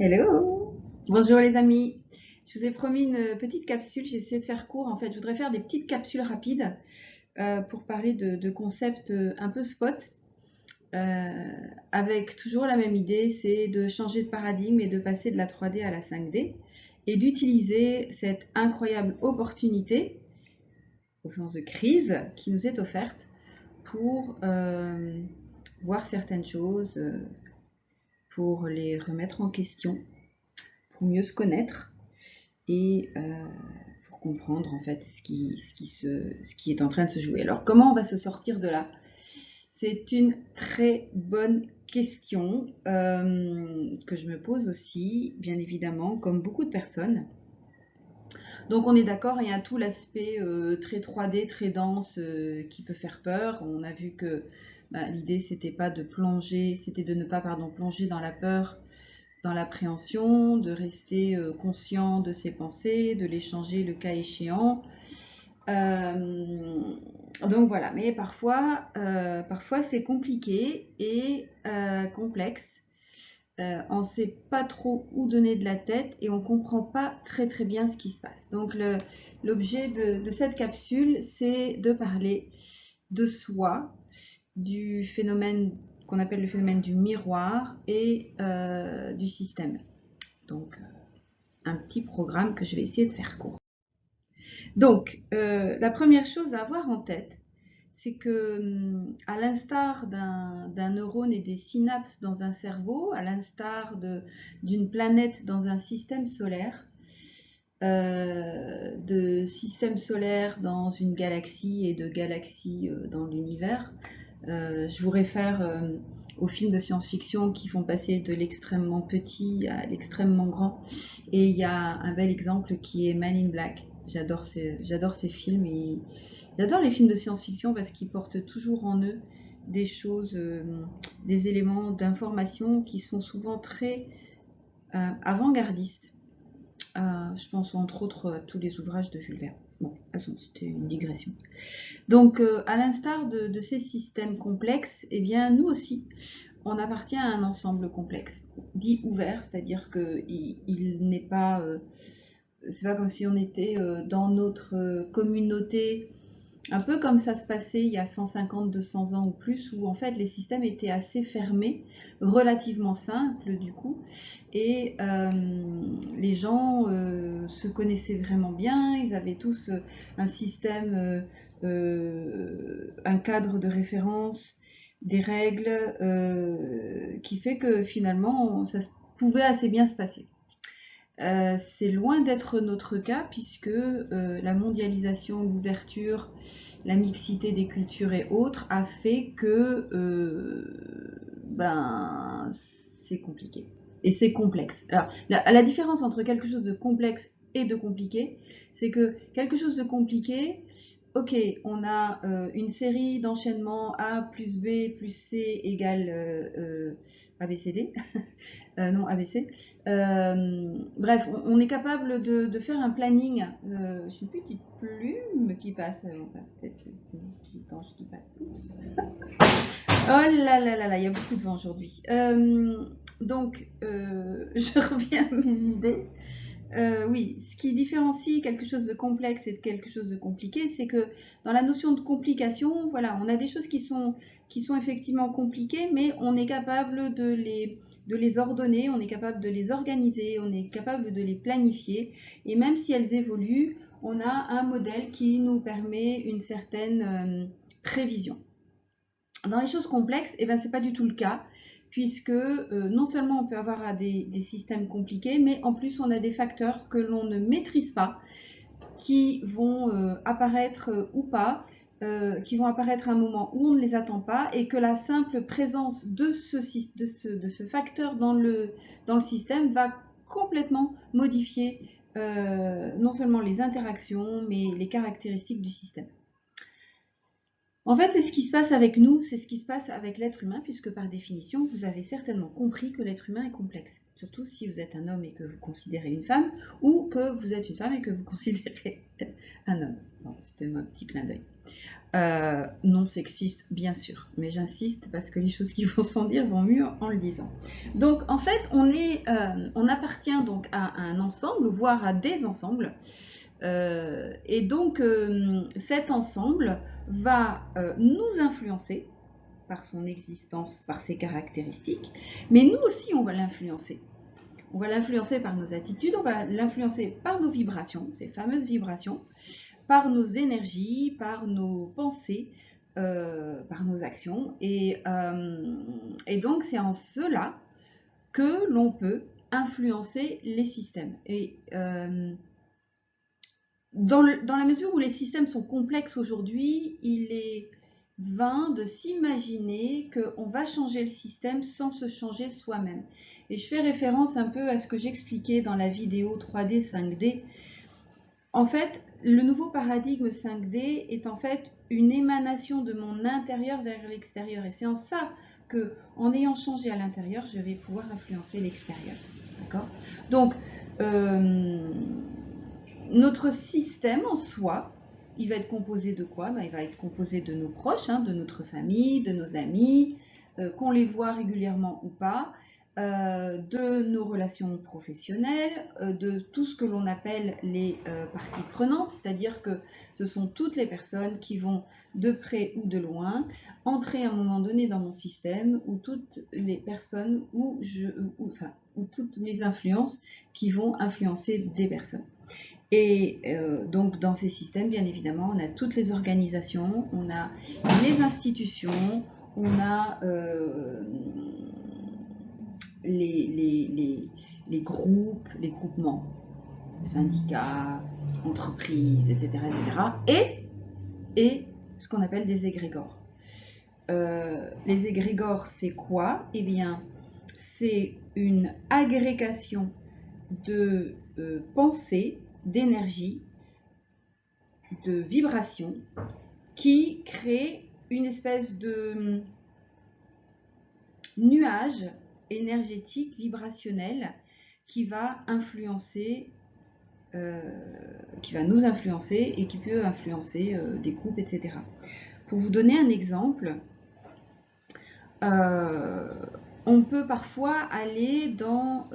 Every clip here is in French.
Hello! Bonjour les amis. Je vous ai promis une petite capsule, j'ai essayé de faire court en fait. Je voudrais faire des petites capsules rapides pour parler de concepts un peu spot, euh, avec toujours la même idée, c'est de changer de paradigme et de passer de la 3D à la 5D et d'utiliser cette incroyable opportunité, au sens de crise, qui nous est offerte pour voir certaines choses, pour les remettre en question, pour mieux se connaître et pour comprendre en fait ce qui est en train de se jouer. Alors comment on va se sortir de là? C'est une très bonne question que je me pose aussi, bien évidemment, comme beaucoup de personnes. Donc on est d'accord, il y a tout l'aspect très 3D, très dense qui peut faire peur. On a vu que l'idée c'était pas de plonger, c'était de ne pas plonger dans la peur, dans l'appréhension, de rester conscient de ses pensées, de les changer le cas échéant. Donc voilà, mais parfois c'est compliqué et complexe. On ne sait pas trop où donner de la tête et on ne comprend pas très très bien ce qui se passe. Donc l'objet de cette capsule, c'est de parler de soi, du phénomène qu'on appelle le phénomène du miroir et du système. Donc un petit programme que je vais essayer de faire court. Donc, la première chose à avoir en tête, c'est que, à l'instar d'un neurone et des synapses dans un cerveau, à l'instar d'une planète dans un système solaire, de systèmes solaires dans une galaxie et de galaxies dans l'univers, je vous réfère aux films de science-fiction qui font passer de l'extrêmement petit à l'extrêmement grand. Et il y a un bel exemple qui est Man in Black. J'adore ces films et j'adore les films de science-fiction parce qu'ils portent toujours en eux des choses, des éléments d'information qui sont souvent très avant-gardistes. Je pense entre autres à tous les ouvrages de Jules Verne. Bon, de toute façon, c'était une digression. Donc, à l'instar de ces systèmes complexes, eh bien, nous aussi, on appartient à un ensemble complexe, dit ouvert, c'est-à-dire qu'il n'est pas, c'est pas comme si on était dans notre communauté, un peu comme ça se passait il y a 150, 200 ans ou plus, où en fait les systèmes étaient assez fermés, relativement simples du coup, et les gens se connaissaient vraiment bien, ils avaient tous un système, un cadre de référence, des règles, qui fait que finalement ça pouvait assez bien se passer. C'est loin d'être notre cas puisque la mondialisation, l'ouverture, la mixité des cultures et autres a fait que c'est compliqué et c'est complexe. Alors la différence entre quelque chose de complexe et de compliqué, c'est que quelque chose de compliqué, ok, on a une série d'enchaînements A plus B plus C égale ABCD. Non, ABC. Bref, on est capable de faire un planning. J'ai une petite plume qui passe. Peut-être une petite ange qui passe. Oups. Oh là là là là, il y a beaucoup de vent aujourd'hui. Donc, je reviens à mes idées. Oui, ce qui différencie quelque chose de complexe et de quelque chose de compliqué, c'est que dans la notion de complication, voilà, on a des choses qui sont effectivement compliquées, mais on est capable de les ordonner, on est capable de les organiser, on est capable de les planifier, et même si elles évoluent, on a un modèle qui nous permet une certaine prévision. Dans les choses complexes, eh ben, ce n'est pas du tout le cas, puisque non seulement on peut avoir des systèmes compliqués, mais en plus on a des facteurs que l'on ne maîtrise pas, qui vont apparaître ou pas, qui vont apparaître à un moment où on ne les attend pas, et que la simple présence de ce facteur dans le système va complètement modifier non seulement les interactions, mais les caractéristiques du système. En fait, c'est ce qui se passe avec nous, c'est ce qui se passe avec l'être humain, puisque par définition, vous avez certainement compris que l'être humain est complexe. Surtout si vous êtes un homme et que vous considérez une femme, ou que vous êtes une femme et que vous considérez un homme. Bon, c'était mon petit clin d'œil. Non sexiste, bien sûr, mais j'insiste parce que les choses qui vont sans dire vont mieux en le disant. Donc, en fait, on appartient donc à un ensemble, voire à des ensembles. Et donc, cet ensemble va nous influencer par son existence, par ses caractéristiques, mais nous aussi, on va l'influencer. On va l'influencer par nos attitudes, on va l'influencer par nos vibrations, ces fameuses vibrations, par nos énergies, par nos pensées, par nos actions. Et donc, c'est en cela que l'on peut influencer les systèmes. Et dans la mesure où les systèmes sont complexes aujourd'hui, il est vain de s'imaginer qu'on va changer le système sans se changer soi-même. Et je fais référence un peu à ce que j'expliquais dans la vidéo 3D, 5D. En fait, le nouveau paradigme 5D est en fait une émanation de mon intérieur vers l'extérieur. Et c'est en ça que, en ayant changé à l'intérieur, je vais pouvoir influencer l'extérieur. D'accord ? Donc, notre système en soi, il va être composé de quoi? Il va être composé de nos proches, de notre famille, de nos amis, qu'on les voit régulièrement ou pas, de nos relations professionnelles, de tout ce que l'on appelle les parties prenantes, c'est-à-dire que ce sont toutes les personnes qui vont de près ou de loin entrer à un moment donné dans mon système, ou toutes les personnes ou toutes mes influences qui vont influencer des personnes. Et donc dans ces systèmes, bien évidemment, on a toutes les organisations, on a les institutions, on a les groupes, les groupements, syndicats, entreprises, etc. Et ce qu'on appelle des égrégores. Les égrégores, c'est quoi? Eh bien, c'est une agrégation de pensées, d'énergie, de vibration qui crée une espèce de nuage énergétique, vibrationnel qui va influencer, qui va nous influencer et qui peut influencer des groupes, etc. Pour vous donner un exemple, on peut parfois aller dans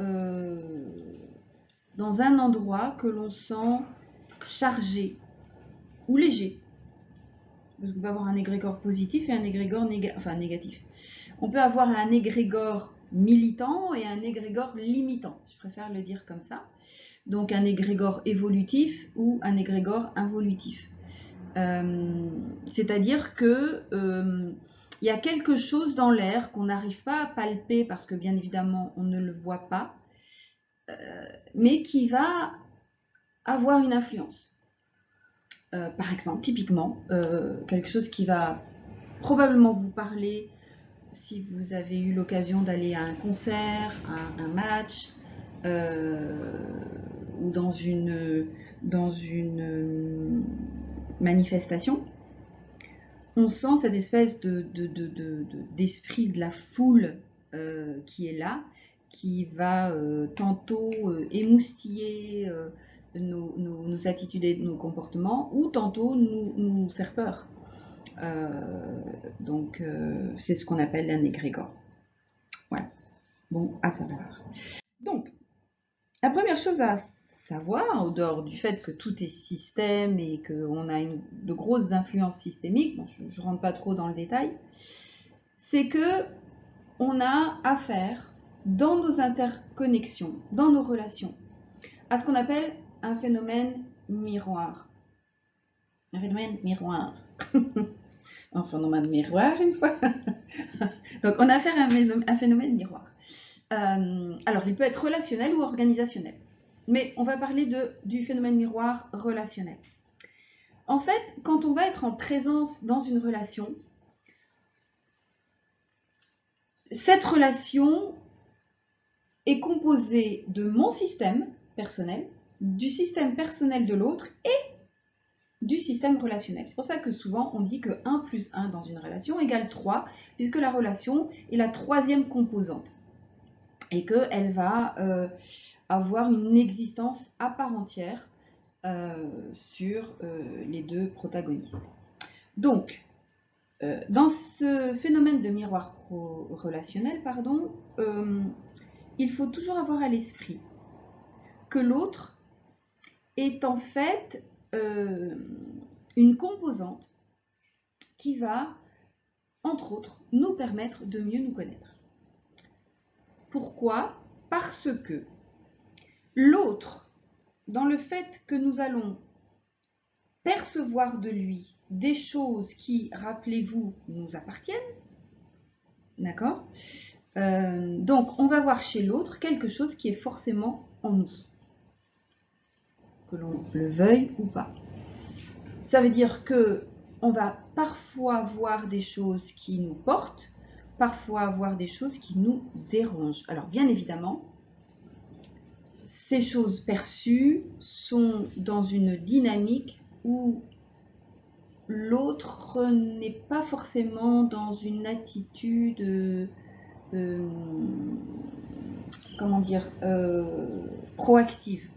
un endroit que l'on sent chargé ou léger. Parce qu'on peut avoir un égrégore positif et un égrégore négatif. On peut avoir un égrégore militant et un égrégore limitant. Je préfère le dire comme ça. Donc un égrégore évolutif ou un égrégore involutif. C'est-à-dire que il y a quelque chose dans l'air qu'on n'arrive pas à palper parce que bien évidemment on ne le voit pas, mais qui va avoir une influence. Par exemple, typiquement, quelque chose qui va probablement vous parler si vous avez eu l'occasion d'aller à un concert, à un match, ou dans une manifestation. On sent cette espèce d'esprit de la foule qui est là, qui va tantôt émoustiller nos attitudes et nos comportements, ou tantôt nous faire peur. Donc c'est ce qu'on appelle un égrégore. Voilà. Bon, à savoir. Donc, la première chose à savoir, au dehors du fait que tout est système et qu'on a de grosses influences systémiques, bon, je ne rentre pas trop dans le détail, c'est que on a affaire dans nos interconnexions, dans nos relations, à ce qu'on appelle un phénomène miroir. Un phénomène miroir. Un phénomène miroir, une fois. Donc, on a affaire à un phénomène miroir. Alors, il peut être relationnel ou organisationnel. Mais on va parler du phénomène miroir relationnel. En fait, quand on va être en présence dans une relation, cette relation est composée de mon système personnel, du système personnel de l'autre et du système relationnel. C'est pour ça que souvent on dit que 1 plus 1 dans une relation égale 3, puisque la relation est la troisième composante et qu'elle va avoir une existence à part entière sur les deux protagonistes. Donc, dans ce phénomène de miroir relationnel, il faut toujours avoir à l'esprit que l'autre est en fait une composante qui va, entre autres, nous permettre de mieux nous connaître. Pourquoi? Parce que l'autre, dans le fait que nous allons percevoir de lui des choses qui, rappelez-vous, nous appartiennent, d'accord? Donc, on va voir chez l'autre quelque chose qui est forcément en nous, que l'on le veuille ou pas. Ça veut dire que on va parfois voir des choses qui nous portent, parfois voir des choses qui nous dérangent. Alors, bien évidemment, ces choses perçues sont dans une dynamique où l'autre n'est pas forcément dans une attitude proactive.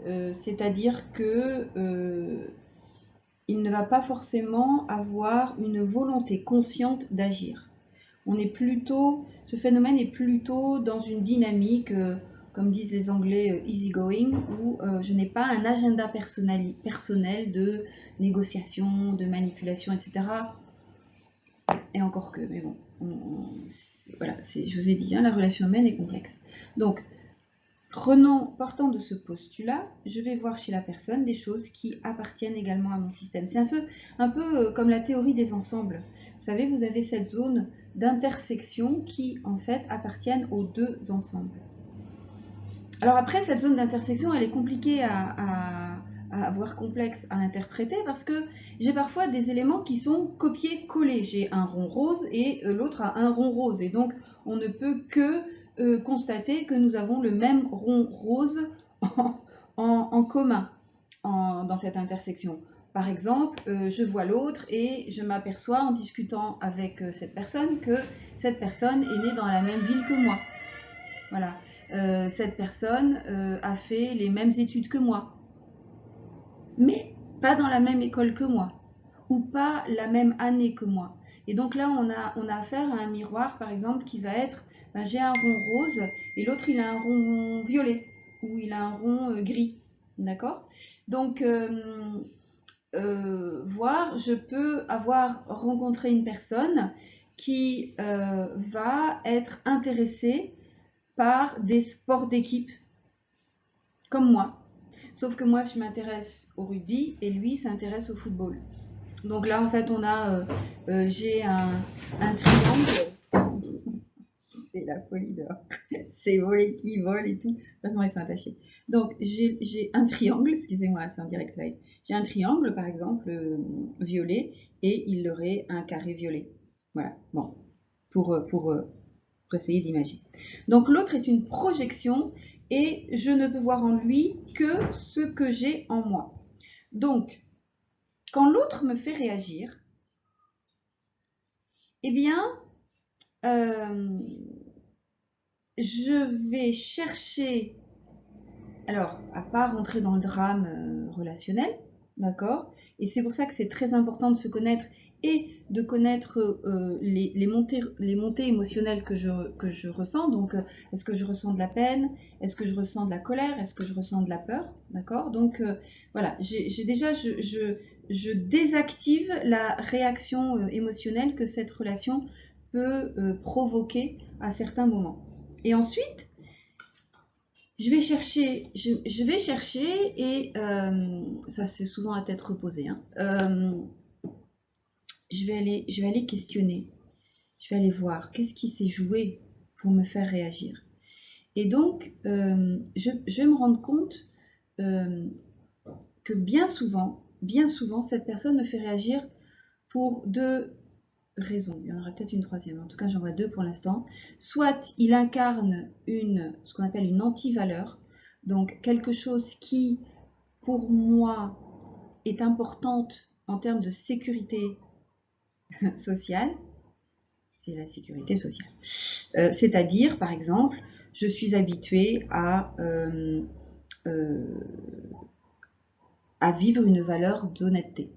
C'est-à-dire que il ne va pas forcément avoir une volonté consciente d'agir. Ce phénomène est plutôt dans une dynamique, comme disent les Anglais, easy going, où je n'ai pas un agenda personnel de négociation, de manipulation, etc. Et encore que, mais bon, voilà, je vous ai dit, la relation humaine est complexe. Donc, partant de ce postulat, je vais voir chez la personne des choses qui appartiennent également à mon système. C'est un peu comme la théorie des ensembles. Vous savez, vous avez cette zone d'intersection qui, en fait, appartiennent aux deux ensembles. Alors après, cette zone d'intersection, elle est compliquée voire complexe à interpréter parce que j'ai parfois des éléments qui sont copiés-collés. J'ai un rond rose et l'autre a un rond rose. Et donc, on ne peut que constater que nous avons le même rond rose en commun dans cette intersection. Par exemple, je vois l'autre et je m'aperçois en discutant avec cette personne que cette personne est née dans la même ville que moi. Voilà. Cette personne a fait les mêmes études que moi, mais pas dans la même école que moi, ou pas la même année que moi. Et donc là, on a affaire à un miroir, par exemple, qui va être, j'ai un rond rose et l'autre, il a un rond violet, ou il a un rond gris. D'accord? Donc, je peux avoir rencontré une personne qui va être intéressée par des sports d'équipe, comme moi. Sauf que moi, je m'intéresse au rugby et lui s'intéresse au football. Donc là, en fait, j'ai un triangle. C'est la folie dehors. C'est volets qui volent et tout. De toute façon, ils sont attachés. Donc, j'ai un triangle, excusez-moi, c'est un direct slide. J'ai un triangle, par exemple, violet, et il aurait un carré violet. Voilà, bon, pour essayer d'imaginer. Donc, l'autre est une projection et je ne peux voir en lui que ce que j'ai en moi. Donc, quand l'autre me fait réagir, eh bien, je vais chercher, alors, à pas rentrer dans le drame relationnel, d'accord? Et c'est pour ça que c'est très important de se connaître et de connaître les montées émotionnelles que je ressens. Donc, est-ce que je ressens de la peine? Est-ce que je ressens de la colère? Est-ce que je ressens de la peur? D'accord? Donc, voilà, je désactive la réaction émotionnelle que cette relation peut provoquer à certains moments. Et ensuite, je vais chercher et ça c'est souvent à tête reposée. Je vais aller questionner. Je vais aller voir qu'est-ce qui s'est joué pour me faire réagir. Et donc, je vais me rendre compte que bien souvent, cette personne me fait réagir pour deux raisons. Il y en aura peut-être une troisième. En tout cas, j'en vois deux pour l'instant. Soit il incarne ce qu'on appelle une anti-valeur, donc quelque chose qui, pour moi, est importante en termes de sécurité sociale, c'est la sécurité sociale. C'est-à-dire, par exemple, je suis habituée à vivre une valeur d'honnêteté.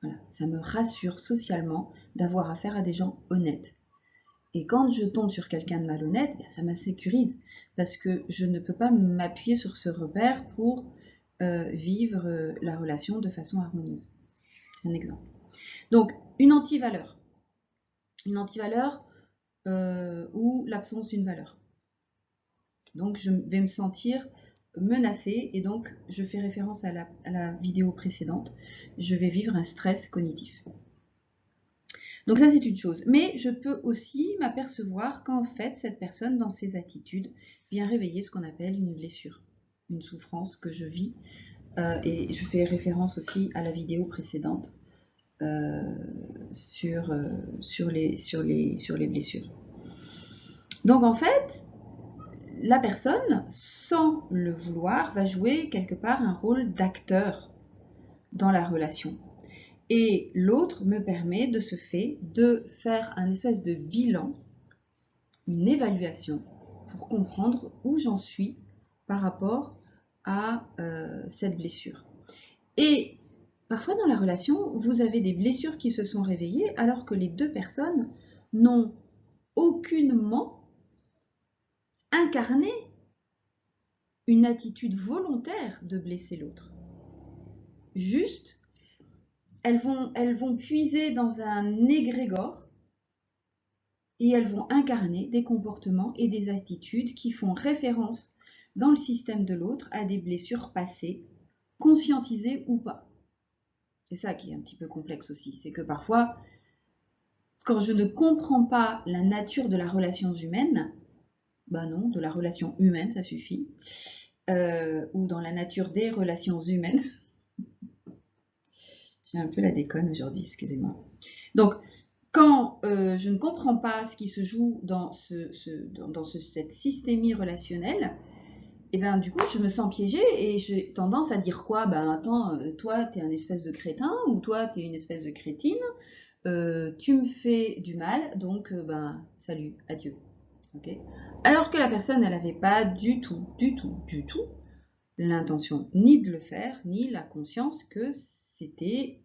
Voilà, ça me rassure socialement d'avoir affaire à des gens honnêtes. Et quand je tombe sur quelqu'un de malhonnête, ça m'insécurise parce que je ne peux pas m'appuyer sur ce repère pour vivre la relation de façon harmonieuse. C'est un exemple. Donc, une anti-valeur. Une anti-valeur ou l'absence d'une valeur. Donc, je vais me sentir menacée et donc, je fais référence à la vidéo précédente. Je vais vivre un stress cognitif. Donc ça, c'est une chose. Mais je peux aussi m'apercevoir qu'en fait, cette personne, dans ses attitudes, vient réveiller ce qu'on appelle une blessure, une souffrance que je vis. Et je fais référence aussi à la vidéo précédente sur les blessures. Donc en fait, la personne, sans le vouloir, va jouer quelque part un rôle d'acteur dans la relation. Et l'autre me permet de ce fait de faire un espèce de bilan, une évaluation, pour comprendre où j'en suis par rapport à cette blessure. Et parfois dans la relation, vous avez des blessures qui se sont réveillées alors que les deux personnes n'ont aucunement incarné une attitude volontaire de blesser l'autre. Juste, elles vont puiser dans un égrégore et elles vont incarner des comportements et des attitudes qui font référence dans le système de l'autre à des blessures passées, conscientisées ou pas. C'est ça qui est un petit peu complexe aussi, c'est que parfois, quand je ne comprends pas la nature de la relation humaine, ben non, de la relation humaine, ça suffit, ou dans la nature des relations humaines. J'ai un peu la déconne aujourd'hui, excusez-moi. Donc, quand je ne comprends pas ce qui se joue dans cette systémie relationnelle, et ben du coup, je me sens piégée et j'ai tendance à dire quoi? Ben attends, toi, t'es un espèce de crétin ou toi, t'es une espèce de crétine. Tu me fais du mal, donc ben salut, adieu. Okay. Alors que la personne, elle n'avait pas du tout l'intention ni de le faire, ni la conscience que c'était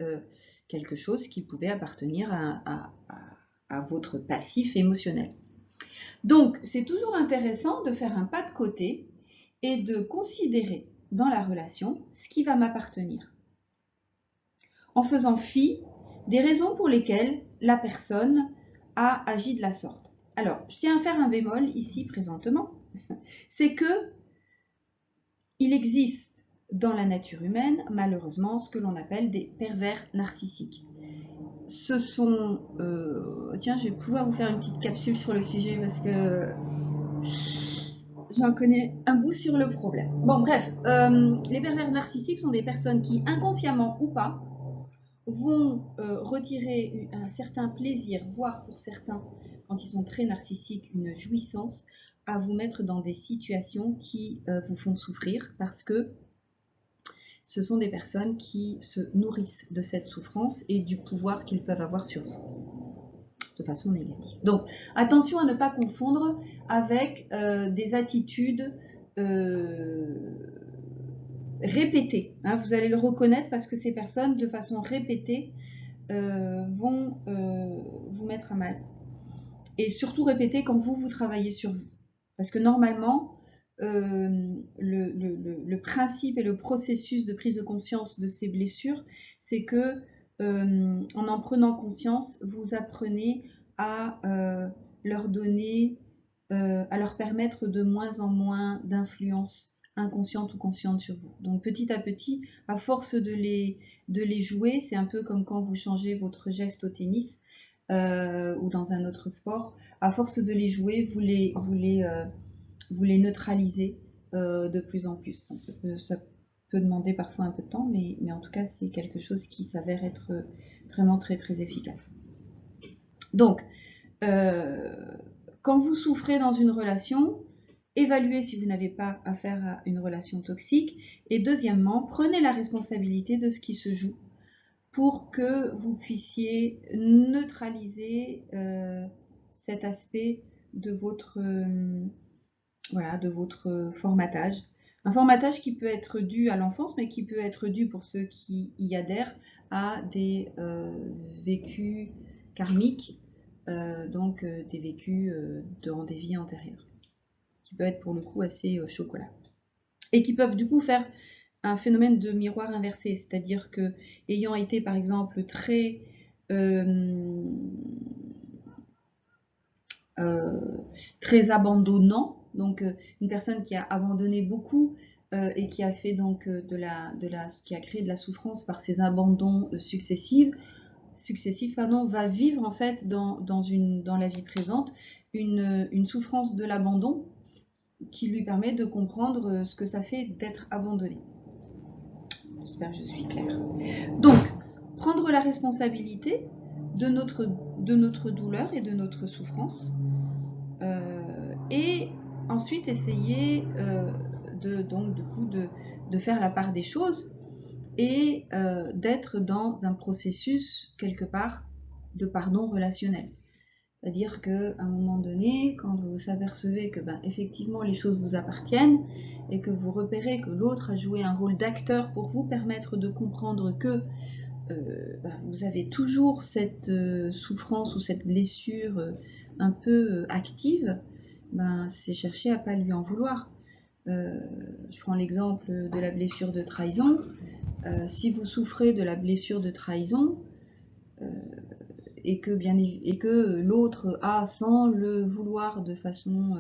quelque chose qui pouvait appartenir à votre passif émotionnel. Donc, c'est toujours intéressant de faire un pas de côté et de considérer dans la relation ce qui va m'appartenir, en faisant fi des raisons pour lesquelles la personne a agi de la sorte. Alors, je tiens à faire un bémol ici présentement, c'est que il existe dans la nature humaine, malheureusement, ce que l'on appelle des pervers narcissiques. Ce sont... tiens, je vais pouvoir vous faire une petite capsule sur le sujet parce que j'en connais un bout sur le problème. Bon, bref, les pervers narcissiques sont des personnes qui, inconsciemment ou pas, vont retirer un certain plaisir, voire pour certains, quand ils sont très narcissiques, une jouissance, à vous mettre dans des situations qui vous font souffrir parce que ce sont des personnes qui se nourrissent de cette souffrance et du pouvoir qu'ils peuvent avoir sur vous de façon négative. Donc, attention à ne pas confondre avec des attitudes répétées. Hein, vous allez le reconnaître parce que ces personnes, de façon répétée, vont vous mettre à mal. Et surtout répétées quand vous travaillez sur vous. Parce que normalement, le principe et le processus de prise de conscience de ces blessures, c'est que en prenant conscience, vous apprenez à leur donner, à leur permettre de moins en moins d'influence inconsciente ou consciente sur vous. Donc petit à petit, à force de les jouer, c'est un peu comme quand vous changez votre geste au tennis ou dans un autre sport, à force de les jouer, vous les neutralisez de plus en plus. Donc, ça peut demander parfois un peu de temps, mais en tout cas, c'est quelque chose qui s'avère être vraiment très très efficace. Donc, quand vous souffrez dans une relation, évaluez si vous n'avez pas affaire à une relation toxique. Et deuxièmement, prenez la responsabilité de ce qui se joue pour que vous puissiez neutraliser cet aspect de votre, voilà, de votre formatage. Un formatage qui peut être dû à l'enfance, mais qui peut être dû, pour ceux qui y adhèrent, à des vécus karmiques, donc des vécus dans des vies antérieures, qui peuvent être pour le coup assez chocolat. Et qui peuvent du coup faire un phénomène de miroir inversé, c'est-à-dire que, ayant été par exemple très très abandonnant, donc une personne qui a abandonné beaucoup et qui a fait donc qui a créé de la souffrance par ses abandons successifs, va vivre en fait dans la vie présente une souffrance de l'abandon qui lui permet de comprendre ce que ça fait d'être abandonné. J'espère que je suis claire. Donc, prendre la responsabilité de notre douleur et de notre souffrance, et ensuite essayer de faire la part des choses et d'être dans un processus quelque part de pardon relationnel. C'est-à-dire qu'à un moment donné, quand vous vous apercevez que effectivement les choses vous appartiennent et que vous repérez que l'autre a joué un rôle d'acteur pour vous permettre de comprendre que vous avez toujours cette souffrance ou cette blessure un peu active, c'est chercher à ne pas lui en vouloir. Je prends l'exemple de la blessure de trahison. Si vous souffrez de la blessure de trahison, et que l'autre a, sans le vouloir de façon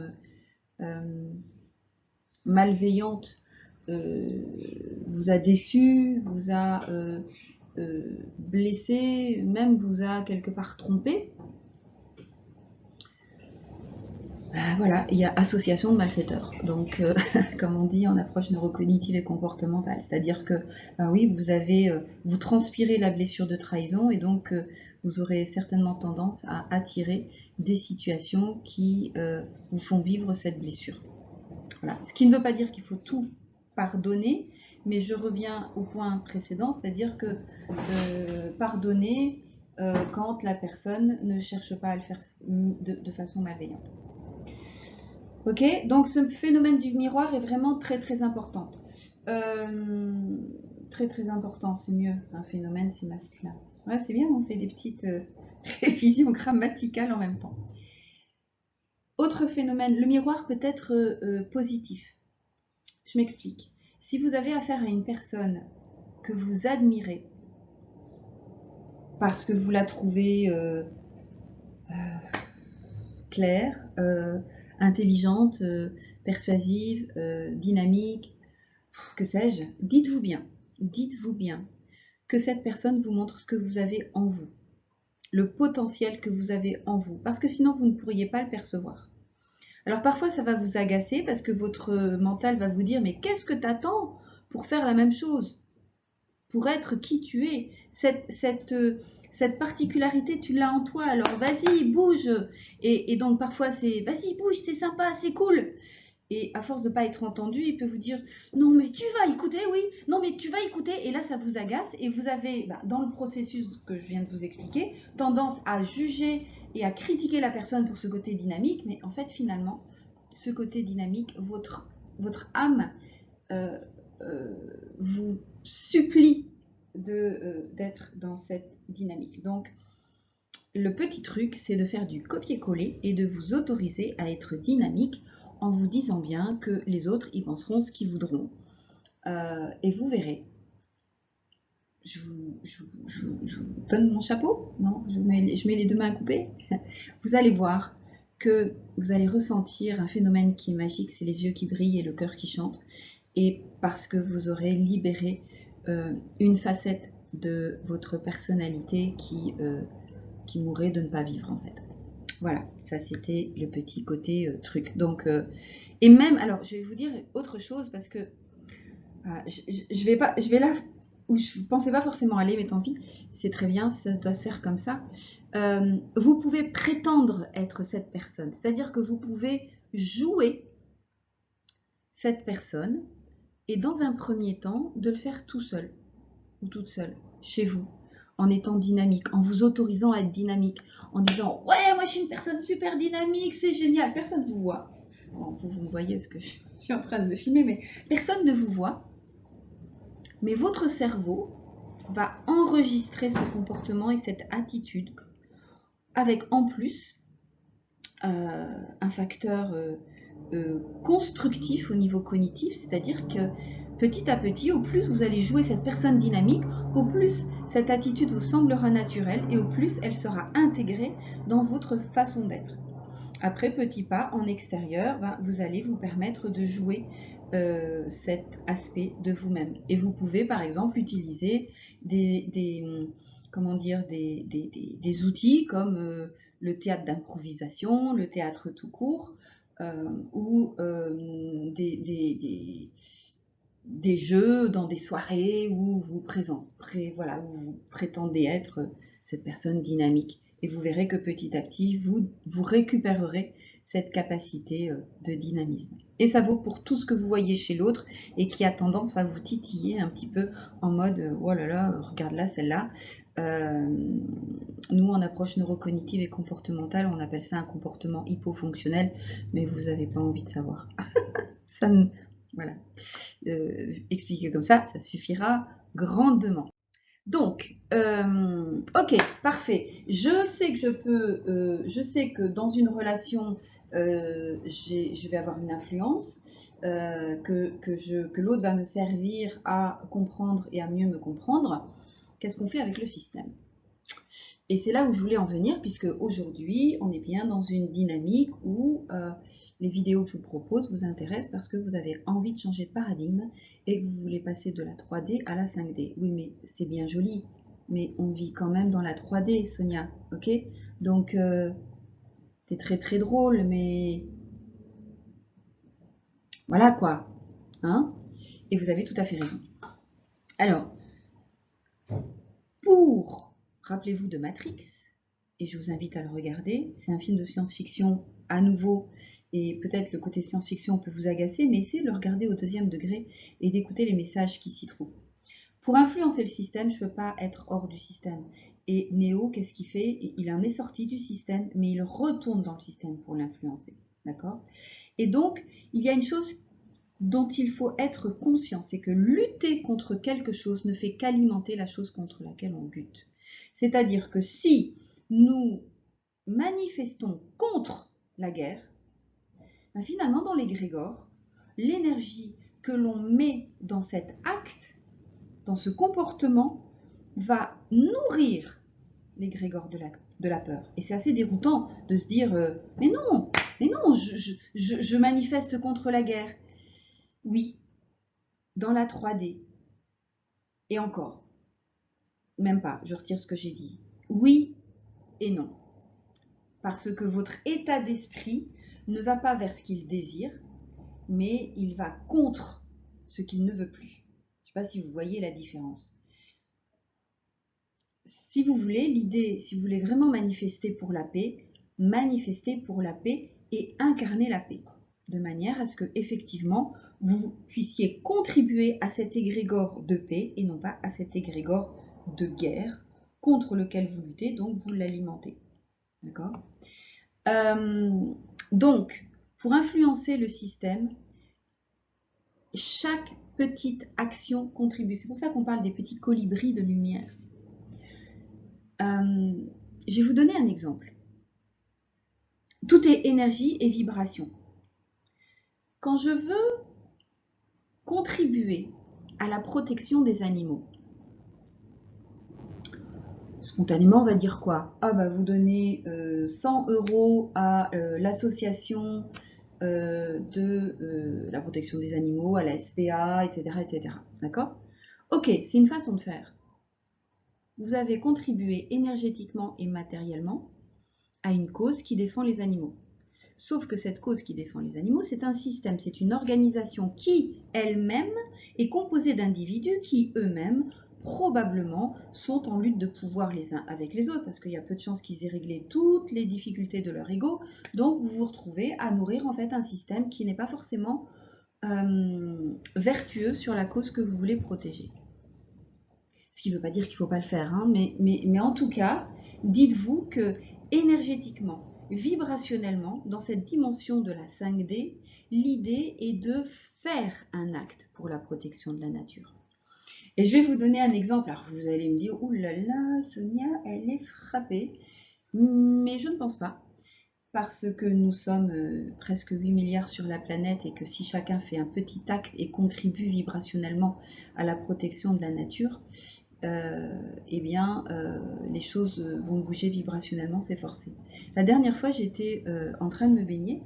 malveillante, vous a déçu, vous a blessé, même vous a quelque part trompé, voilà, il y a association de malfaiteurs. Donc, comme on dit en approche neurocognitive et comportementale, c'est-à-dire que, oui, vous transpirez la blessure de trahison et donc vous aurez certainement tendance à attirer des situations qui vous font vivre cette blessure. Voilà. Ce qui ne veut pas dire qu'il faut tout pardonner, mais je reviens au point précédent, c'est-à-dire que pardonner quand la personne ne cherche pas à le faire de façon malveillante. Ok, donc ce phénomène du miroir est vraiment très très important. Très très important, c'est mieux. Un phénomène, c'est masculin. Ouais, c'est bien, on fait des petites révisions grammaticales en même temps. Autre phénomène, le miroir peut être positif. Je m'explique. Si vous avez affaire à une personne que vous admirez, parce que vous la trouvez claire, intelligente, persuasive, dynamique, que sais-je, dites-vous bien que cette personne vous montre ce que vous avez en vous, le potentiel que vous avez en vous, parce que sinon vous ne pourriez pas le percevoir. Alors parfois ça va vous agacer parce que votre mental va vous dire mais qu'est-ce que t'attends pour faire la même chose, pour être qui tu es, cette particularité tu l'as en toi, alors vas-y bouge, et donc parfois c'est vas-y bouge, c'est sympa, c'est cool. Et à force de ne pas être entendu, il peut vous dire non mais tu vas écouter, oui, non mais tu vas écouter, et là ça vous agace et vous avez, dans le processus que je viens de vous expliquer, tendance à juger et à critiquer la personne pour ce côté dynamique, mais en fait finalement, ce côté dynamique, votre âme vous supplie d'être dans cette dynamique. Donc le petit truc, c'est de faire du copier-coller et de vous autoriser à être dynamique en vous disant bien que les autres y penseront ce qu'ils voudront. Et vous verrez. Je vous donne mon chapeau, non, je mets les deux mains à couper. Vous allez voir que vous allez ressentir un phénomène qui est magique, c'est les yeux qui brillent et le cœur qui chante. Et parce que vous aurez libéré une facette de votre personnalité qui mourrait de ne pas vivre en fait. Voilà, ça c'était le petit côté truc. Donc, et même, alors je vais vous dire autre chose parce que je vais là où je ne pensais pas forcément aller, mais tant pis, c'est très bien, ça doit se faire comme ça. Vous pouvez prétendre être cette personne, c'est-à-dire que vous pouvez jouer cette personne et dans un premier temps, de le faire tout seul ou toute seule, chez vous, en étant dynamique, en vous autorisant à être dynamique, en disant « Ouais, moi je suis une personne super dynamique, c'est génial ». Personne ne vous voit. Bon, vous me voyez parce que je suis en train de me filmer, mais personne ne vous voit. Mais votre cerveau va enregistrer ce comportement et cette attitude avec en plus un facteur constructif au niveau cognitif, c'est-à-dire que petit à petit, au plus vous allez jouer cette personne dynamique, au plus cette attitude vous semblera naturelle et au plus elle sera intégrée dans votre façon d'être. Après, petit pas en extérieur, vous allez vous permettre de jouer cet aspect de vous-même. Et vous pouvez par exemple utiliser des outils comme le théâtre d'improvisation, le théâtre tout court, ou des jeux dans des soirées où vous prétendez être cette personne dynamique. Et vous verrez que petit à petit, vous récupérerez cette capacité de dynamisme. Et ça vaut pour tout ce que vous voyez chez l'autre et qui a tendance à vous titiller un petit peu en mode « Oh là là, regarde là, celle-là ». Nous, en approche neurocognitive et comportementale, on appelle ça un comportement hypofonctionnel, mais vous n'avez pas envie de savoir. Ça, voilà. Expliqué comme ça suffira grandement. Donc, ok, parfait. Je sais que dans une relation, je vais avoir une influence, que l'autre va me servir à comprendre et à mieux me comprendre. Qu'est-ce qu'on fait avec le système? Et c'est là où je voulais en venir, puisque aujourd'hui, on est bien dans une dynamique où les vidéos que je vous propose vous intéressent parce que vous avez envie de changer de paradigme et que vous voulez passer de la 3D à la 5D. Oui, mais c'est bien joli, mais on vit quand même dans la 3D, Sonia, ok? Donc, t'es très très drôle, mais voilà quoi, hein? Et vous avez tout à fait raison. Alors, rappelez-vous de Matrix, et je vous invite à le regarder. C'est un film de science-fiction à nouveau, et peut-être le côté science-fiction peut vous agacer, mais essayez de le regarder au 2e degré et d'écouter les messages qui s'y trouvent. Pour influencer le système, je ne peux pas être hors du système. Et Néo, qu'est-ce qu'il fait? Il en est sorti du système, mais il retourne dans le système pour l'influencer. D'accord? Et donc, il y a une chose dont il faut être conscient, c'est que lutter contre quelque chose ne fait qu'alimenter la chose contre laquelle on lutte. C'est-à-dire que si nous manifestons contre la guerre, finalement dans l'égrégore, l'énergie que l'on met dans cet acte, dans ce comportement, va nourrir l'égrégore de la peur. Et c'est assez déroutant de se dire mais non, je manifeste contre la guerre. Oui, dans la 3D. Et encore, même pas, je retire ce que j'ai dit. Oui et non. Parce que votre état d'esprit ne va pas vers ce qu'il désire, mais il va contre ce qu'il ne veut plus. Je ne sais pas si vous voyez la différence. Si vous voulez, l'idée, si vous voulez vraiment manifester pour la paix, manifestez pour la paix et incarnez la paix, de manière à ce que effectivement vous puissiez contribuer à cet égrégore de paix et non pas à cet égrégore de guerre contre lequel vous luttez, donc vous l'alimentez. D'accord? Donc, pour influencer le système, chaque petite action contribue. C'est pour ça qu'on parle des petits colibris de lumière. Je vais vous donner un exemple. Tout est énergie et vibration. Quand je veux contribuer à la protection des animaux, spontanément, on va dire quoi? Ah bah vous donnez 100 € à l'association de la protection des animaux, à la SPA, etc. etc. D'accord? Ok, c'est une façon de faire. Vous avez contribué énergétiquement et matériellement à une cause qui défend les animaux. Sauf que cette cause qui défend les animaux, c'est un système, c'est une organisation qui, elle-même, est composée d'individus qui, eux-mêmes, probablement, sont en lutte de pouvoir les uns avec les autres, parce qu'il y a peu de chances qu'ils aient réglé toutes les difficultés de leur ego. Donc, vous vous retrouvez à nourrir en fait un système qui n'est pas forcément vertueux sur la cause que vous voulez protéger. Ce qui ne veut pas dire qu'il ne faut pas le faire, hein, mais en tout cas, dites-vous que énergétiquement, vibrationnellement, dans cette dimension de la 5D, l'idée est de faire un acte pour la protection de la nature. Et je vais vous donner un exemple. Alors vous allez me dire, ouh là là, Sonia, elle est frappée. Mais je ne pense pas, parce que nous sommes presque 8 milliards sur la planète et que si chacun fait un petit acte et contribue vibrationnellement à la protection de la nature, eh bien, les choses vont bouger vibrationnellement, c'est forcé. La dernière fois, j'étais en train de me baigner.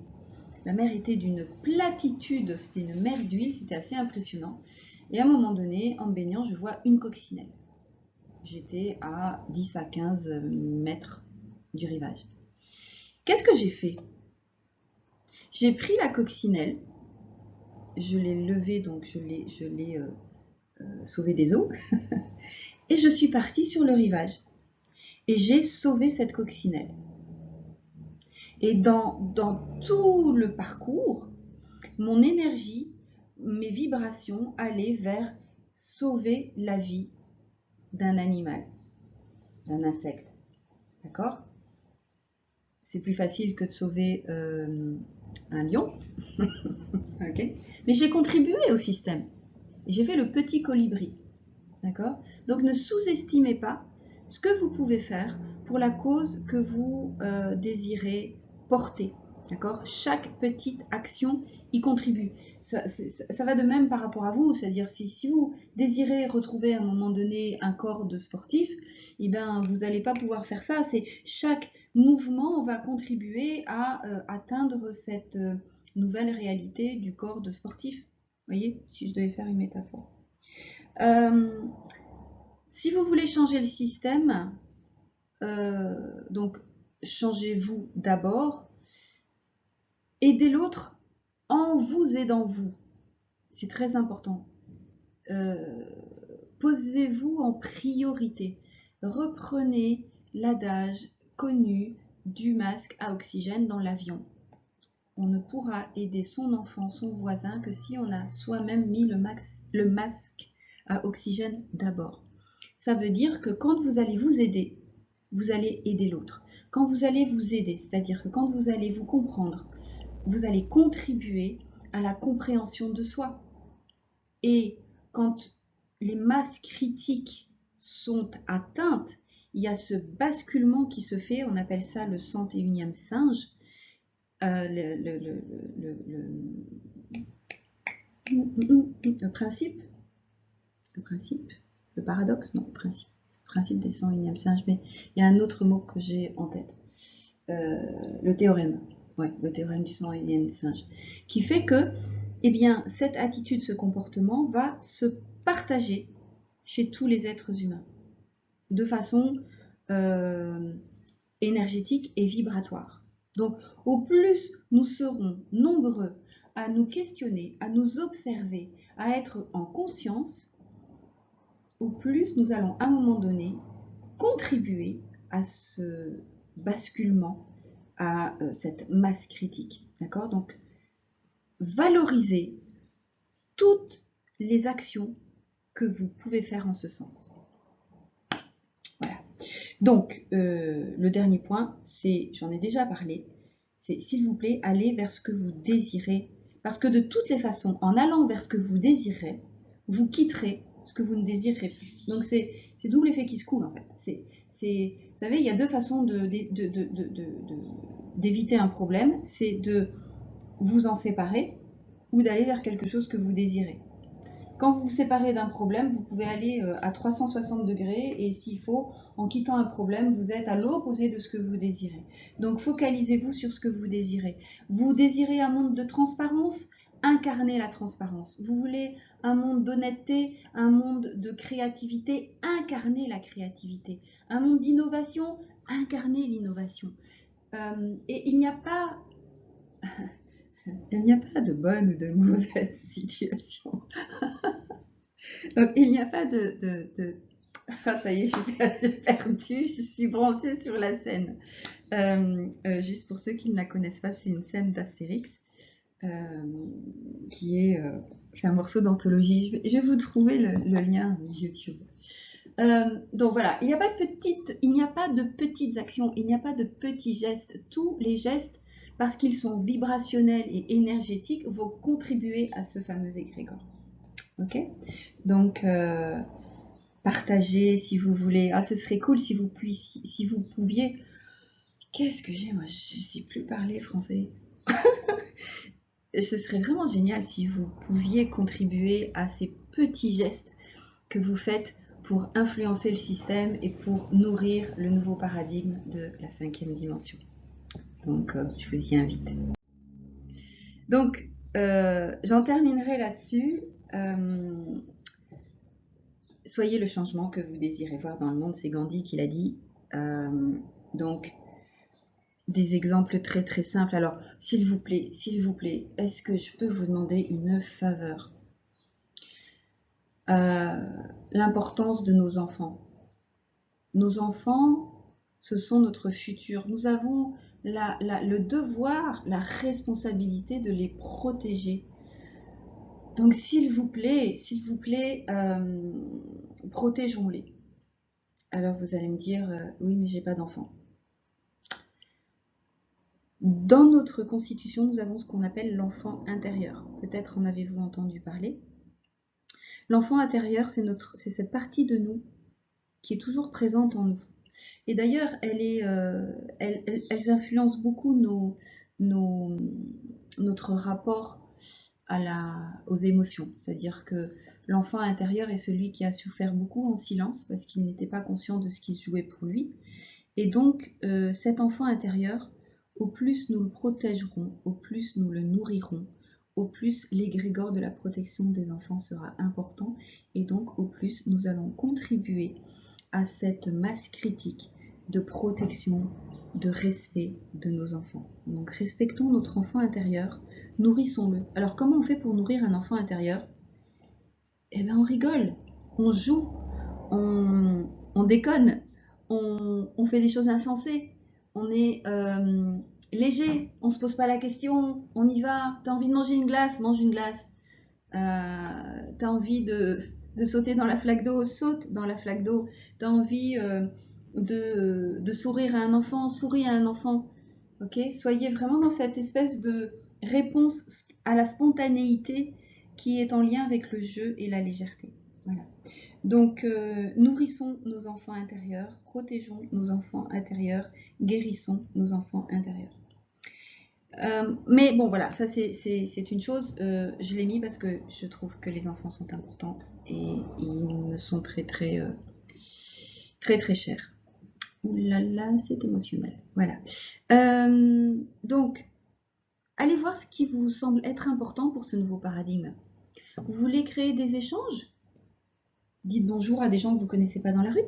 La mer était d'une platitude, c'était une mer d'huile, c'était assez impressionnant. Et à un moment donné, en me baignant, je vois une coccinelle. J'étais à 10 à 15 mètres du rivage. Qu'est-ce que j'ai fait? J'ai pris la coccinelle, je l'ai levée, donc je l'ai sauvée des eaux, et je suis partie sur le rivage. Et j'ai sauvé cette coccinelle. Et dans tout le parcours, mon énergie, mes vibrations allaient vers sauver la vie d'un animal, d'un insecte. D'accord? C'est plus facile que de sauver un lion. Okay. Mais j'ai contribué au système. J'ai fait le petit colibri. D'accord? Donc ne sous-estimez pas ce que vous pouvez faire pour la cause que vous désirez porter. D'accord? Chaque petite action y contribue. Ça va de même par rapport à vous, c'est-à-dire si vous désirez retrouver à un moment donné un corps de sportif, eh bien, vous n'allez pas pouvoir faire ça. C'est chaque mouvement va contribuer à atteindre cette nouvelle réalité du corps de sportif. Vous voyez, si je devais faire une métaphore. Si vous voulez changer le système, donc changez-vous d'abord, aidez l'autre en vous aidant vous. C'est très important. Posez-vous en priorité. Reprenez l'adage connu du masque à oxygène dans l'avion. On ne pourra aider son enfant, son voisin, que si on a soi-même mis le masque à oxygène d'abord. Ça veut dire que quand vous allez vous aider, vous allez aider l'autre. Quand vous allez vous aider, c'est-à-dire que quand vous allez vous comprendre, vous allez contribuer à la compréhension de soi. Et quand les masses critiques sont atteintes, il y a ce basculement qui se fait, on appelle ça le 101e singe, le principe, le paradoxe, non, principe des 101e singes, mais il y a un autre mot que j'ai en tête, le théorème, ouais, le théorème du 101e singe, qui fait que, eh bien, cette attitude, ce comportement va se partager chez tous les êtres humains, de façon énergétique et vibratoire. Donc, au plus nous serons nombreux à nous questionner, à nous observer, à être en conscience, au plus nous allons à un moment donné contribuer à ce basculement, à cette masse critique. D'accord? Donc, valorisez toutes les actions que vous pouvez faire en ce sens. Voilà. Donc, le dernier point, c'est, j'en ai déjà parlé, c'est s'il vous plaît, allez vers ce que vous désirez. Parce que de toutes les façons, en allant vers ce que vous désirez, vous quitterez ce que vous ne désirez plus. Donc, c'est double effet qui se coule en fait. Vous savez, il y a deux façons d'éviter un problème. C'est de vous en séparer ou d'aller vers quelque chose que vous désirez. Quand vous vous séparez d'un problème, vous pouvez aller à 360 degrés et s'il faut, en quittant un problème, vous êtes à l'opposé de ce que vous désirez. Donc focalisez-vous sur ce que vous désirez. Vous désirez un monde de transparence? Incarnez la transparence. Vous voulez un monde d'honnêteté, un monde de créativité? Incarnez la créativité. Un monde d'innovation? Incarnez l'innovation. Et il n'y a pas... Il n'y a pas de bonne ou de mauvaise situation. Donc, il n'y a pas Ah, ça y est, j'ai perdu, je suis branchée sur la scène. Juste pour ceux qui ne la connaissent pas, c'est une scène d'Astérix. euh, c'est un morceau d'anthologie. Je vais vous trouver le lien YouTube. Donc voilà, il n'y a pas de petites actions, il n'y a pas de petits gestes. Tous les gestes, parce qu'ils sont vibrationnels et énergétiques, vont contribuer à ce fameux égrégore. Ok? Donc, partagez si vous voulez. Ah, ce serait cool si vous pouviez. Qu'est-ce que j'ai, moi? Je ne sais plus parler français. Ce serait vraiment génial si vous pouviez contribuer à ces petits gestes que vous faites pour influencer le système et pour nourrir le nouveau paradigme de la 5e dimension. Donc, je vous y invite. Donc, j'en terminerai là-dessus. Soyez le changement que vous désirez voir dans le monde, c'est Gandhi qui l'a dit. Donc, des exemples très très simples. Alors, s'il vous plaît, est-ce que je peux vous demander une faveur? L'importance de nos enfants. Nos enfants, ce sont notre futur. Nous avons le devoir, la responsabilité de les protéger. Donc, s'il vous plaît, protégeons-les. Alors, vous allez me dire, oui, mais j'ai pas d'enfant. Dans notre constitution, nous avons ce qu'on appelle l'enfant intérieur. Peut-être en avez-vous entendu parler. L'enfant intérieur, c'est cette partie de nous qui est toujours présente en nous. Et d'ailleurs, elles influencent beaucoup notre rapport aux émotions. C'est-à-dire que l'enfant intérieur est celui qui a souffert beaucoup en silence parce qu'il n'était pas conscient de ce qui se jouait pour lui. Et donc, cet enfant intérieur, au plus nous le protégerons, au plus nous le nourrirons, au plus l'égrégore de la protection des enfants sera important. Et donc, au plus nous allons contribuer à cette masse critique de protection, de respect de nos enfants. Donc respectons notre enfant intérieur, nourrissons-le. Alors comment on fait pour nourrir un enfant intérieur? Eh bien on rigole, on joue, on déconne, on fait des choses insensées, on est léger, on se pose pas la question, on y va. T'as envie de manger une glace, mange une glace. T'as envie de sauter dans la flaque d'eau, saute dans la flaque d'eau. T'as envie de sourire à un enfant, souris à un enfant. Ok, soyez vraiment dans cette espèce de réponse à la spontanéité qui est en lien avec le jeu et la légèreté. Voilà. Donc, nourrissons nos enfants intérieurs, protégeons nos enfants intérieurs, guérissons nos enfants intérieurs. Mais bon, voilà, ça c'est une chose, je l'ai mis parce que je trouve que les enfants sont importants et ils me sont très très chers. Ouh là là, c'est émotionnel. Voilà. Donc, allez voir ce qui vous semble être important pour ce nouveau paradigme. Vous voulez créer des échanges? Dites bonjour à des gens que vous ne connaissez pas dans la rue.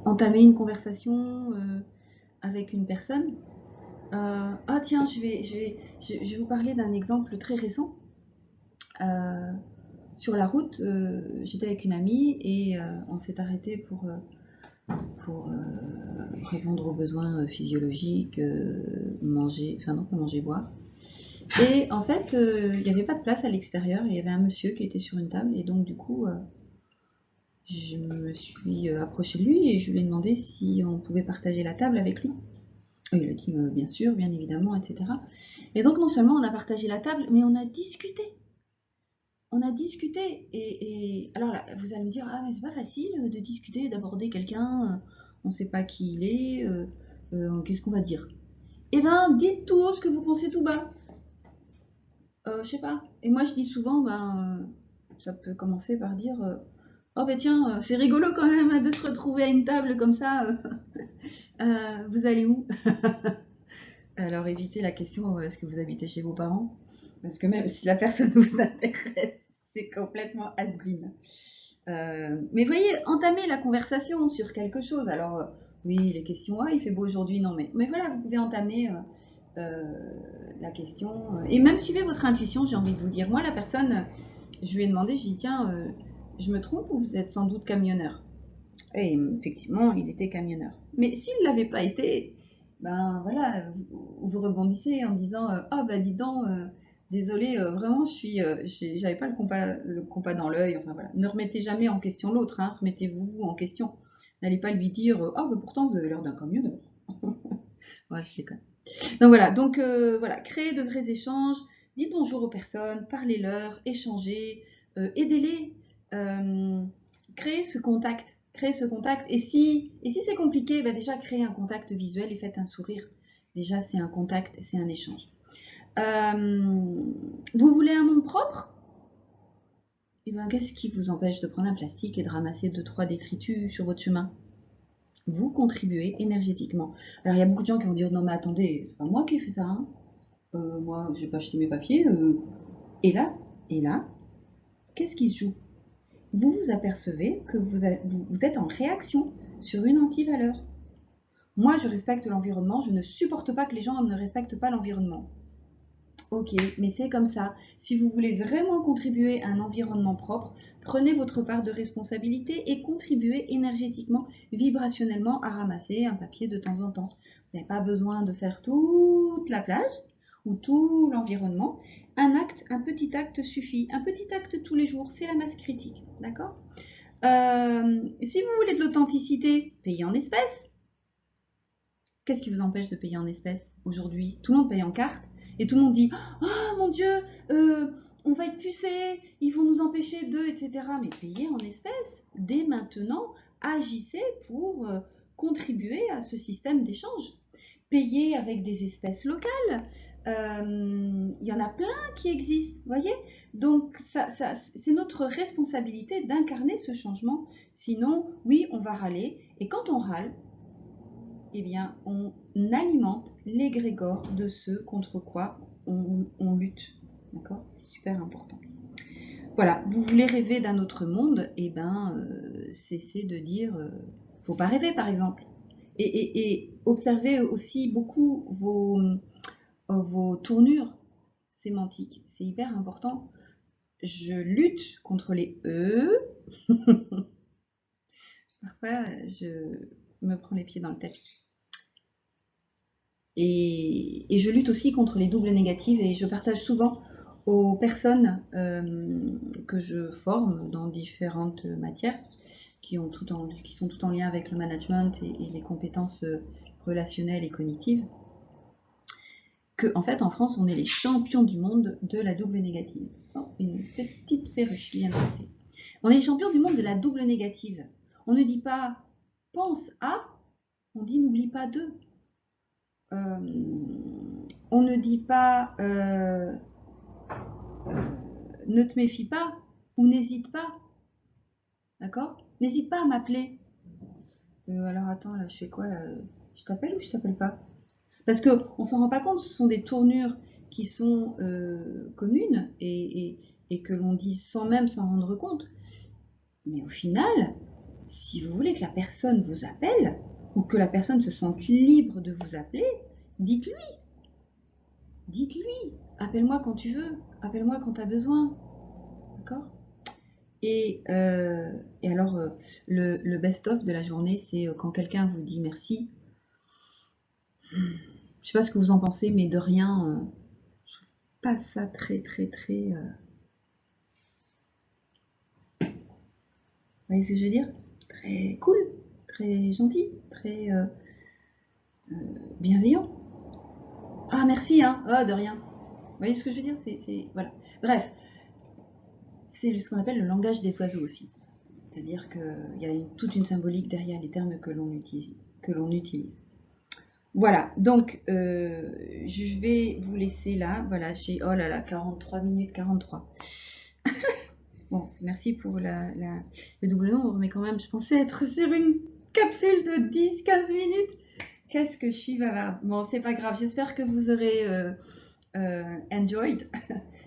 Entamer une conversation avec une personne. Ah tiens, je vais vous parler d'un exemple très récent. Sur la route, j'étais avec une amie et on s'est arrêté pour répondre aux besoins physiologiques, manger, enfin non pas manger, boire. Et en fait, il n'y avait pas de place à l'extérieur, il y avait un monsieur qui était sur une table et donc du coup, je me suis approchée de lui et je lui ai demandé si on pouvait partager la table avec lui. Et il a dit bien sûr, bien évidemment, etc. Et donc non seulement on a partagé la table, mais on a discuté. On a discuté et alors là, vous allez me dire, ah mais c'est pas facile de discuter, d'aborder quelqu'un, on ne sait pas qui il est, qu'est-ce qu'on va dire? Eh ben, dites tout haut ce que vous pensez tout bas. Je sais pas. Et moi je dis souvent, ça peut commencer par dire, oh ben tiens, c'est rigolo quand même de se retrouver à une table comme ça. Vous allez où? Alors évitez la question, est-ce que vous habitez chez vos parents? Parce que même si la personne vous intéresse, c'est complètement has-been. Mais voyez, entamer la conversation sur quelque chose. Alors, oui, les questions, ah, il fait beau aujourd'hui, non, mais voilà, vous pouvez entamer la question. Et même suivez votre intuition, j'ai envie de vous dire. Moi, la personne, je lui ai demandé, je lui ai dit, tiens, je me trompe ou vous êtes sans doute camionneur? Et effectivement, il était camionneur. Mais s'il ne l'avait pas été, ben voilà, vous rebondissez en disant ah bah dis donc, désolé, vraiment j'avais pas le compas dans l'œil. Enfin voilà, ne remettez jamais en question l'autre, hein, remettez-vous en question. N'allez pas lui dire ah bah pourtant vous avez l'air d'un camionneur. Ouais, je déconne. Donc voilà, voilà, créez de vrais échanges, dites bonjour aux personnes, parlez-leur, échangez, aidez-les, euh, créez ce contact, créez ce contact. Et si c'est compliqué, bah déjà créez un contact visuel et faites un sourire. Déjà, c'est un contact, c'est un échange. Vous voulez un monde propre? Eh ben, qu'est-ce qui vous empêche de prendre un plastique et de ramasser 2-3 détritus sur votre chemin? Vous contribuez énergétiquement. Alors, il y a beaucoup de gens qui vont dire non, mais attendez, c'est pas moi qui ai fait ça, hein. Moi, j'ai pas acheté mes papiers. Et là, et là, qu'est-ce qui se joue? Vous vous apercevez que vous êtes en réaction sur une antivaleur. Moi, je respecte l'environnement, je ne supporte pas que les gens ne respectent pas l'environnement. Ok, mais c'est comme ça. Si vous voulez vraiment contribuer à un environnement propre, prenez votre part de responsabilité et contribuez énergétiquement, vibrationnellement à ramasser un papier de temps en temps. Vous n'avez pas besoin de faire toute la plage ou tout l'environnement. Un petit acte suffit. Un petit acte tous les jours, c'est la masse critique. D'accord? Si vous voulez de l'authenticité, payez en espèces. Qu'est-ce qui vous empêche de payer en espèces aujourd'hui? Tout le monde paye en carte et tout le monde dit ah mon Dieu, on va être pucés, ils vont nous empêcher de, etc. Mais payez en espèces. Dès maintenant, agissez pour contribuer à ce système d'échange. Payez avec des espèces locales. Il y en a plein qui existent, voyez. Donc, c'est notre responsabilité d'incarner ce changement. Sinon, oui, on va râler. Et quand on râle, eh bien, on alimente l'égrégore de ce contre quoi on lutte. D'accord? C'est super important. Voilà, vous voulez rêver d'un autre monde, eh ben, cessez de dire faut pas rêver, par exemple. Et observez aussi beaucoup vos tournures sémantiques. C'est hyper important. Je lutte contre les E. Parfois, je me prends les pieds dans le tapis. Et je lutte aussi contre les doubles négatives et je partage souvent aux personnes que je forme dans différentes matières qui sont tout en lien avec le management et les compétences relationnelles et cognitives, que en fait en France on est les champions du monde de la double négative. Oh, une petite perruche qui vient de passer. On est les champions du monde de la double négative. On ne dit pas pense à, on dit n'oublie pas de. Euh, on ne dit pas ne te méfie pas ou n'hésite pas. D'accord? N'hésite pas à m'appeler. Alors attends, là, je fais quoi là? Je t'appelle ou je t'appelle pas? Parce qu'on ne s'en rend pas compte, ce sont des tournures qui sont communes et que l'on dit sans même s'en rendre compte. Mais au final, si vous voulez que la personne vous appelle ou que la personne se sente libre de vous appeler, dites-lui. Dites-lui, appelle-moi quand tu veux, appelle-moi quand tu as besoin. D'accord? Et alors, le best-of de la journée, c'est quand quelqu'un vous dit merci. Je sais pas ce que vous en pensez, mais de rien, je trouve pas ça très, très, très. Vous voyez ce que je veux dire? Très cool, très gentil, très bienveillant. Ah, merci, hein? Ah, de rien. Vous voyez ce que je veux dire? Voilà. Bref, c'est ce qu'on appelle le langage des oiseaux aussi. C'est-à-dire qu'il y a toute une symbolique derrière les termes que l'on utilise. Voilà, donc je vais vous laisser là. Voilà, j'ai, oh là là, 43 minutes 43. Bon, merci pour le double nombre, mais quand même, je pensais être sur une capsule de 10-15 minutes. Qu'est-ce que je suis bavarde. Bon, c'est pas grave, j'espère que vous aurez enjoyed,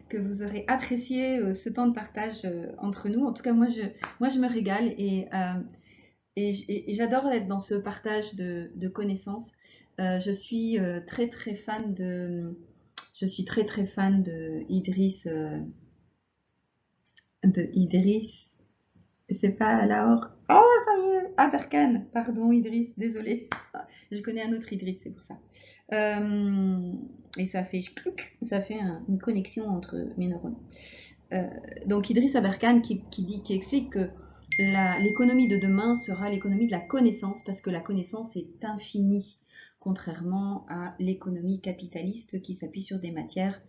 que vous aurez apprécié ce temps de partage entre nous. En tout cas, moi, je me régale et j'adore être dans ce partage de connaissances. Je suis très très fan de Idriss. C'est pas Lahore. Oh, ça y est. Aberkan, pardon Idriss, désolé. Je connais un autre Idriss, c'est pour ça. Et ça fait ça fait une connexion entre mes neurones. Donc Idriss Aberkan qui explique que l'économie de demain sera l'économie de la connaissance parce que la connaissance est infinie, contrairement à l'économie capitaliste qui s'appuie sur des matières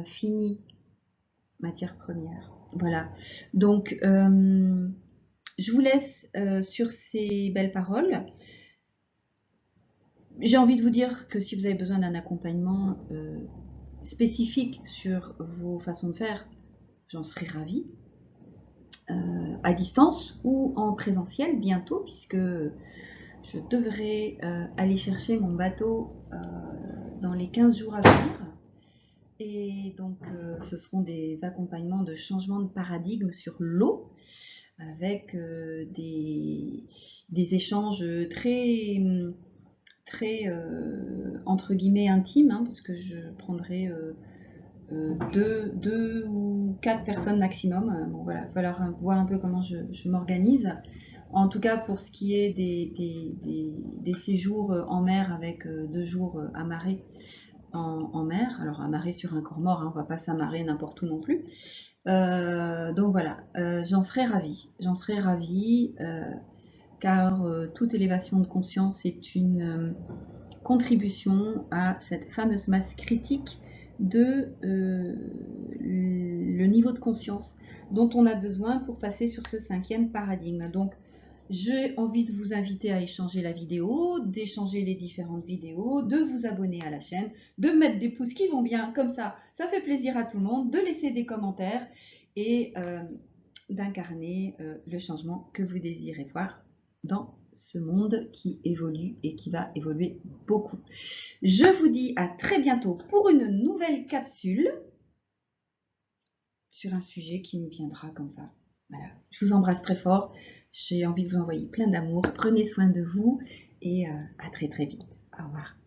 finies, matières premières. Voilà. Donc je vous laisse sur ces belles paroles. J'ai envie de vous dire que si vous avez besoin d'un accompagnement spécifique sur vos façons de faire, j'en serais ravie. À distance ou en présentiel bientôt, puisque je devrais aller chercher mon bateau dans les 15 jours à venir. Et donc, ce seront des accompagnements de changement de paradigme sur l'eau, avec des échanges très entre guillemets intimes, hein, parce que je prendrai deux ou quatre personnes maximum. Bon, voilà, il va falloir voir un peu comment je m'organise. En tout cas, pour ce qui est des séjours en mer avec 2 jours amarrés en mer, alors amarrés sur un corps mort, hein, on ne va pas s'amarrer n'importe où non plus. Donc voilà, j'en serais ravie, car toute élévation de conscience est une contribution à cette fameuse masse critique de le niveau de conscience dont on a besoin pour passer sur ce 5e paradigme. Donc, j'ai envie de vous inviter à échanger la vidéo, d'échanger les différentes vidéos, de vous abonner à la chaîne, de mettre des pouces qui vont bien, comme ça fait plaisir à tout le monde, de laisser des commentaires et d'incarner le changement que vous désirez voir dans ce monde qui évolue et qui va évoluer beaucoup. Je vous dis à très bientôt pour une nouvelle capsule sur un sujet qui me viendra comme ça. Voilà, je vous embrasse très fort. J'ai envie de vous envoyer plein d'amour. Prenez soin de vous et à très très vite. Au revoir.